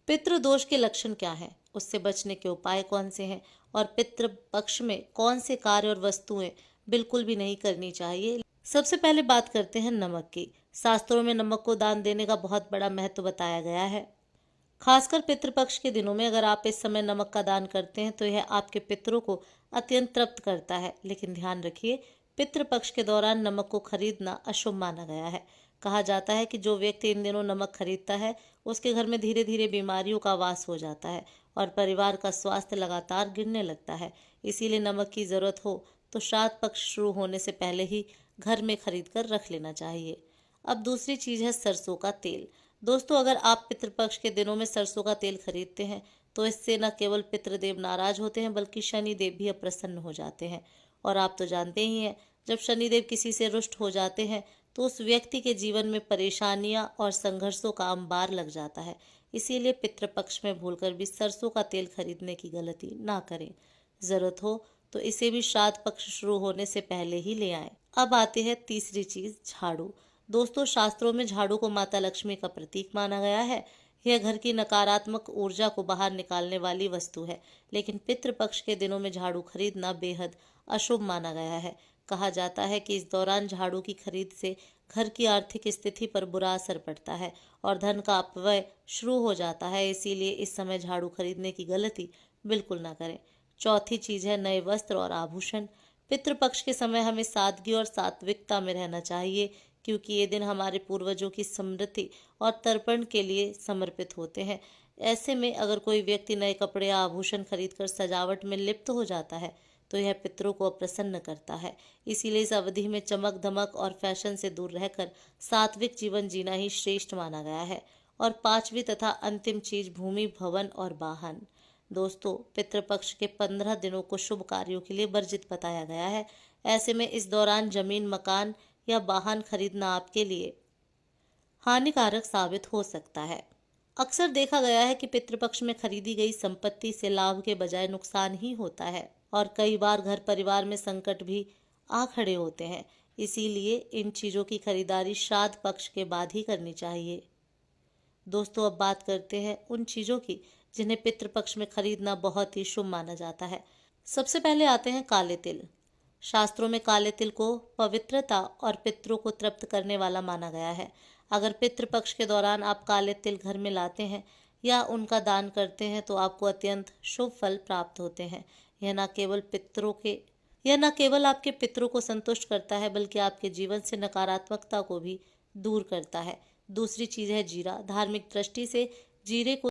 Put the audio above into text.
पितृदोष के लक्षण क्या हैं, उससे बचने के उपाय कौन से हैं और पितृ पक्ष में कौन से कार्य और वस्तुएं बिल्कुल भी नहीं करनी चाहिए। सबसे पहले बात करते हैं नमक की। शास्त्रों में नमक को दान देने का बहुत बड़ा महत्व बताया गया है। खासकर पितृपक्ष के दिनों में अगर आप इस समय नमक का दान करते हैं तो यह आपके पितरों को अत्यंत तृप्त करता है। लेकिन ध्यान रखिए, पितृपक्ष के दौरान नमक को खरीदना अशुभ माना गया है। कहा जाता है कि जो व्यक्ति इन दिनों नमक खरीदता है उसके घर में धीरे धीरे बीमारियों का वास हो जाता है और परिवार का स्वास्थ्य लगातार गिरने लगता है। इसीलिए नमक की जरूरत हो तो श्राद्ध पक्ष शुरू होने से पहले ही घर में खरीद कर रख लेना चाहिए। अब दूसरी चीज है सरसों का तेल। दोस्तों, अगर आप पितृपक्ष के दिनों में सरसों का तेल खरीदते हैं तो इससे न केवल पितृदेव नाराज होते हैं बल्कि शनिदेव भी अप्रसन्न हो जाते हैं। और आप तो जानते ही हैं, जब शनिदेव किसी से रुष्ट हो जाते हैं तो उस व्यक्ति के जीवन में परेशानियां और संघर्षों का अंबार लग जाता है। इसीलिए पितृपक्ष में भूलकर भी सरसों का तेल खरीदने की गलती ना करें। जरूरत हो तो इसे भी श्राद्ध पक्ष शुरू होने से पहले ही ले आएं। अब आते हैं तीसरी चीज, झाड़ू। दोस्तों, शास्त्रों में झाड़ू को माता लक्ष्मी का प्रतीक माना गया है। यह घर की नकारात्मक ऊर्जा को बाहर निकालने वाली वस्तु है। लेकिन पितृपक्ष के दिनों में झाड़ू खरीदना बेहद अशुभ माना गया है। कहा जाता है कि इस दौरान झाड़ू की खरीद से घर की आर्थिक स्थिति पर बुरा असर पड़ता है और धन का अपव्यय शुरू हो जाता है। इसीलिए इस समय झाड़ू खरीदने की गलती बिल्कुल ना करें। चौथी चीज है नए वस्त्र और आभूषण। पितृपक्ष के समय हमें सादगी और सात्विकता में रहना चाहिए, क्योंकि ये दिन हमारे पूर्वजों की स्मृति और तर्पण के लिए समर्पित होते हैं। ऐसे में अगर कोई व्यक्ति नए कपड़े या आभूषण खरीदकर सजावट में लिप्त हो जाता है तो यह पितरों को अप्रसन्न करता है। इसीलिए इस अवधि में चमक धमक और फैशन से दूर रहकर सात्विक जीवन जीना ही श्रेष्ठ माना गया है। और पांचवी तथा अंतिम चीज, भूमि, भवन और वाहन। दोस्तों, पितृपक्ष के 15 दिनों को शुभ कार्यों के लिए वर्जित बताया गया है। ऐसे में इस दौरान जमीन, मकान या वाहन खरीदना आपके लिए हानिकारक साबित हो सकता है। अक्सर देखा गया है कि पितृपक्ष में खरीदी गई संपत्ति से लाभ के बजाय नुकसान ही होता है और कई बार घर परिवार में संकट भी आ खड़े होते हैं। इसीलिए इन चीजों की खरीदारी श्राद्ध पक्ष के बाद ही करनी चाहिए। दोस्तों, अब बात करते हैं उन चीजों की जिन्हें पितृपक्ष में खरीदना बहुत ही शुभ माना जाता है। सबसे पहले आते हैं काले तिल। शास्त्रों में काले तिल को पवित्रता और पितरों को तृप्त करने वाला माना गया है। अगर पितृपक्ष के दौरान आप काले तिल घर में लाते हैं या उनका दान करते हैं तो आपको अत्यंत शुभ फल प्राप्त होते हैं। यह न केवल आपके पितरों को संतुष्ट करता है बल्कि आपके जीवन से नकारात्मकता को भी दूर करता है। दूसरी चीज है जीरा। धार्मिक दृष्टि से जीरे को